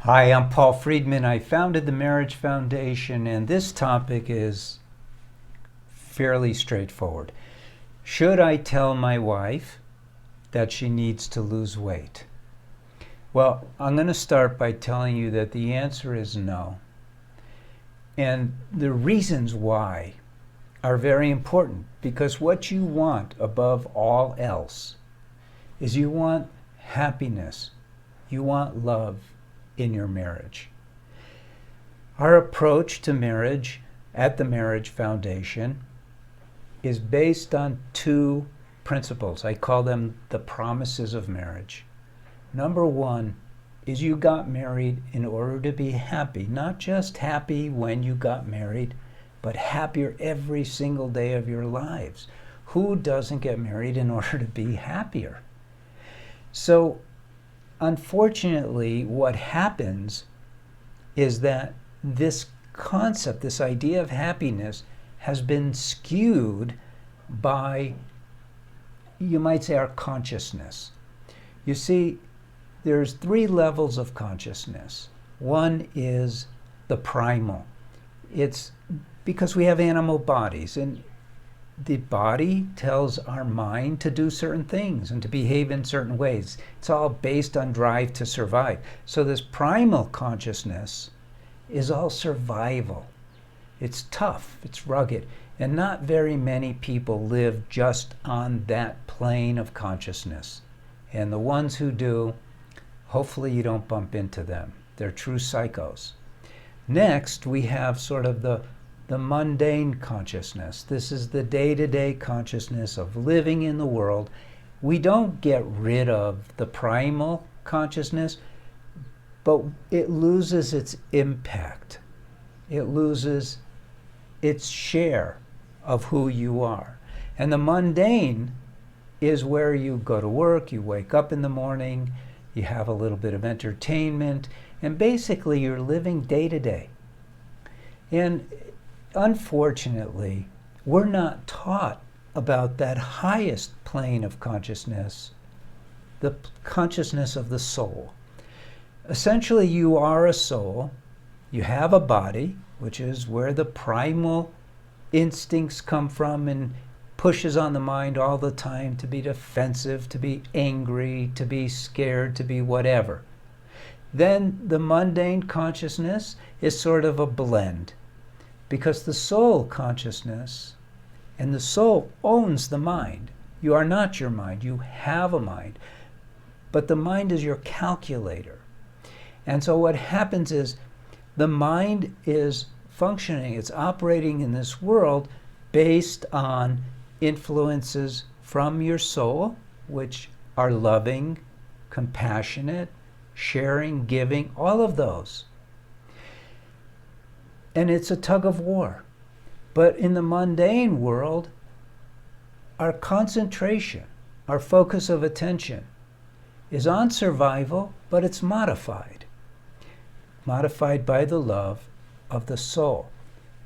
Hi, I'm Paul Friedman. I founded the Marriage Foundation, and this topic is fairly straightforward. Should I tell my wife that she needs to lose weight? Well, I'm going to start by telling you that the answer is no. And the reasons why are very important, because what you want above all else is you want happiness, you want love in your marriage. Our approach to marriage at the Marriage Foundation is based on two principles. I call them the promises of marriage. Number one is you got married in order to be happy, not just happy when you got married, but happier every single day of your lives. Who doesn't get married in order to be happier? So, unfortunately, what happens is that this concept, this idea of happiness, has been skewed by, you might say, our consciousness. You see, there's three levels of consciousness. One is the primal. It's because we have animal bodies, and the body tells our mind to do certain things and to behave in certain ways. It's all based on drive to survive. So this primal consciousness is all survival. It's tough, it's rugged, and not very many people live just on that plane of consciousness. And the ones who do, hopefully you don't bump into them. They're true psychos. Next, we have sort of the mundane consciousness. This is the day-to-day consciousness of living in the world. We don't get rid of the primal consciousness, but it loses its impact. It loses its share of who you are. And the mundane is where you go to work, you wake up in the morning, you have a little bit of entertainment, and basically you're living day to day. And unfortunately, we're not taught about that highest plane of consciousness, the consciousness of the soul. Essentially, you are a soul, you have a body, which is where the primal instincts come from and pushes on the mind all the time to be defensive, to be angry, to be scared, to be whatever. Then the mundane consciousness is sort of a blend, because the soul consciousness, and the soul owns the mind. You are not your mind, you have a mind, but the mind is your calculator. And so what happens is the mind is functioning, it's operating in this world based on influences from your soul, which are loving, compassionate, sharing, giving, all of those. And it's a tug of war. But in the mundane world, our concentration, our focus of attention is on survival, but it's modified by the love of the soul.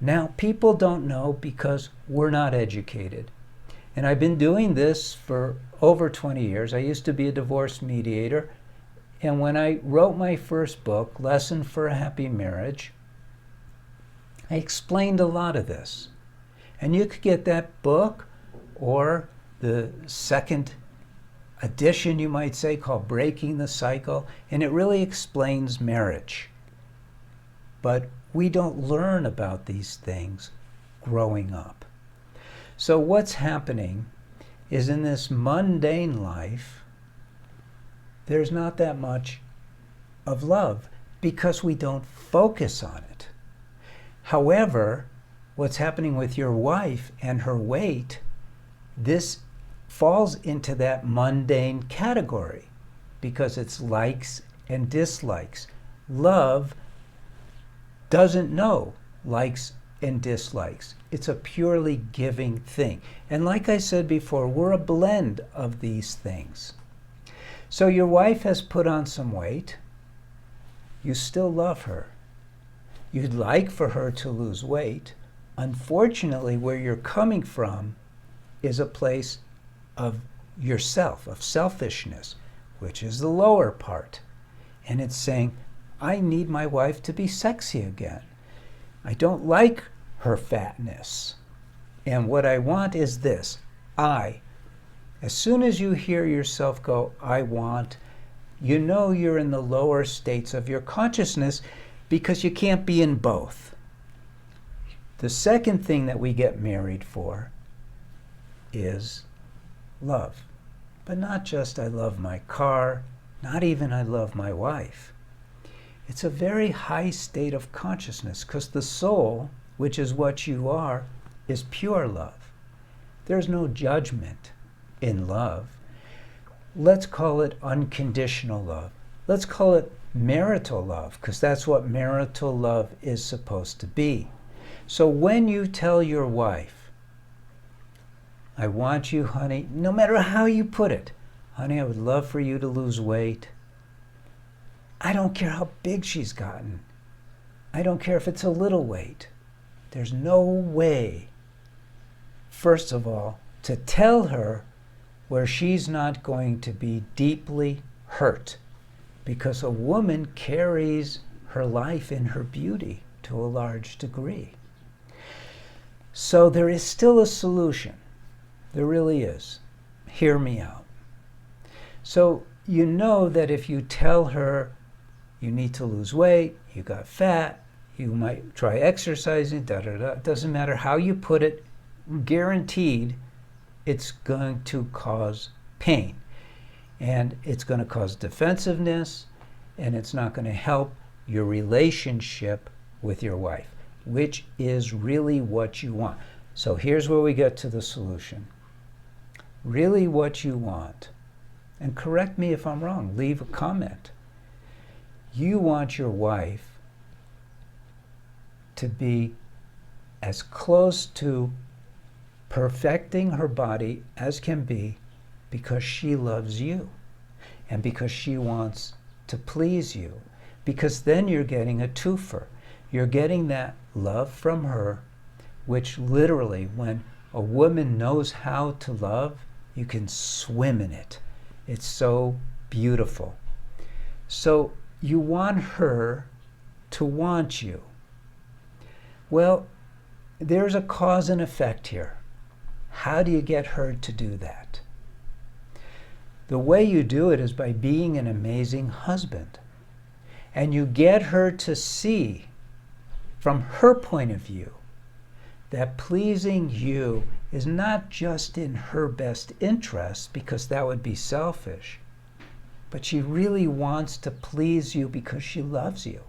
Now, people don't know because we're not educated. And I've been doing this for over 20 years. I used to be a divorce mediator. And when I wrote my first book, Lesson for a Happy Marriage, I explained a lot of this. And you could get that book or the second edition, you might say, called Breaking the Cycle, and it really explains marriage. But we don't learn about these things growing up. So what's happening is in this mundane life, there's not that much of love because we don't focus on it. However, what's happening with your wife and her weight, this falls into that mundane category because it's likes and dislikes. Love doesn't know likes and dislikes. It's a purely giving thing. And like I said before, we're a blend of these things. So your wife has put on some weight. You still love her. You'd like for her to lose weight. Unfortunately, where you're coming from is a place of yourself, of selfishness, which is the lower part. And it's saying, I need my wife to be sexy again. I don't like her fatness. And what I want is this. As soon as you hear yourself go, I want, you know you're in the lower states of your consciousness because you can't be in both. The second thing that we get married for is love. But not just I love my car, not even I love my wife. It's a very high state of consciousness because the soul, which is what you are, is pure love. There's no judgment in love. Let's call it unconditional love. Let's call it marital love because that's what marital love is supposed to be. So when you tell your wife, I want you, honey, no matter how you put it, honey, I would love for you to lose weight. I don't care how big she's gotten. I don't care if it's a little weight. There's no way, first of all, to tell her where she's not going to be deeply hurt, because a woman carries her life in her beauty to a large degree. So there is still a solution. There really is. Hear me out. So you know that if you tell her you need to lose weight, you got fat, you might try exercising, it doesn't matter how you put it, guaranteed it's going to cause pain. And it's going to cause defensiveness, and it's not going to help your relationship with your wife, which is really what you want. So here's where we get to the solution. Really what you want, and correct me if I'm wrong, leave a comment. You want your wife to be as close to perfecting her body as can be because she loves you and because she wants to please you, because then you're getting a twofer. You're getting that love from her, which literally, when a woman knows how to love, you can swim in it. It's so beautiful. So you want her to want you. Well, there's a cause and effect here. How do you get her to do that? The way you do it is by being an amazing husband. And you get her to see, from her point of view, that pleasing you is not just in her best interest, because that would be selfish, but she really wants to please you because she loves you.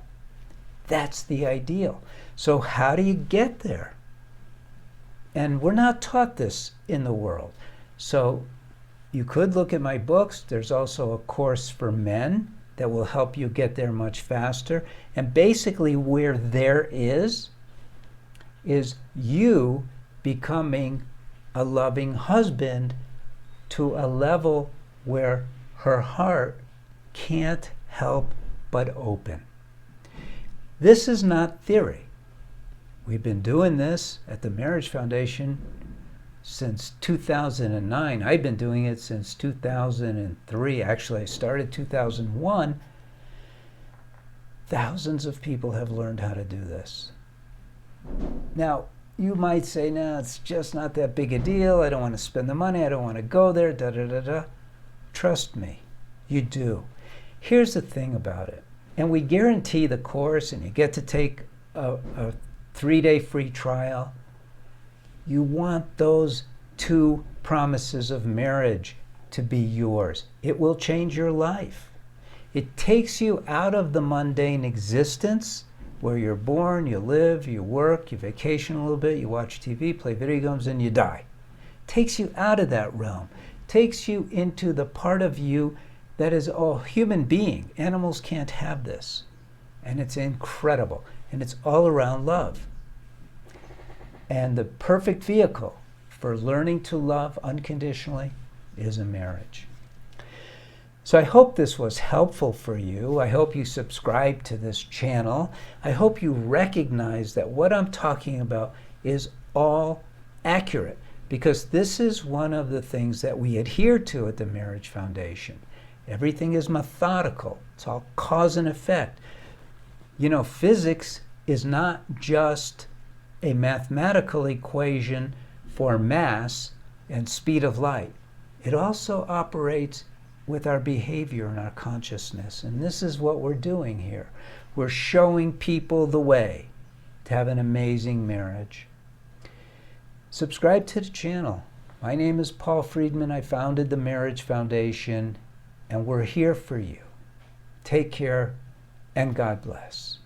That's the ideal. So how do you get there? And we're not taught this in the world. So you could look at my books. There's also a course for men that will help you get there much faster. And basically where there is you becoming a loving husband to a level where her heart can't help but open. This is not theory. We've been doing this at the Marriage Foundation since 2009. I've been doing it since 2003. Actually, I started 2001. Thousands of people have learned how to do this. Now, you might say, no, it's just not that big a deal. I don't want to spend the money. I don't want to go there, Trust me, you do. Here's the thing about it. And we guarantee the course, and you get to take a 3-day free trial. You want those 2 promises of marriage to be yours. It will change your life. It takes you out of the mundane existence where you're born, you live, you work, you vacation a little bit, you watch TV, play video games, and you die. It takes you out of that realm. It takes you into the part of you that is a human being. Animals can't have this. And it's incredible. And it's all around love. And the perfect vehicle for learning to love unconditionally is a marriage. So I hope this was helpful for you. I hope you subscribe to this channel. I hope you recognize that what I'm talking about is all accurate, because this is one of the things that we adhere to at the Marriage Foundation. Everything is methodical. It's all cause and effect. Physics is not just a mathematical equation for mass and speed of light. It also operates with our behavior and our consciousness. And this is what we're doing here. We're showing people the way to have an amazing marriage. Subscribe to the channel. My name is Paul Friedman. I founded the Marriage Foundation, and we're here for you. Take care, and God bless.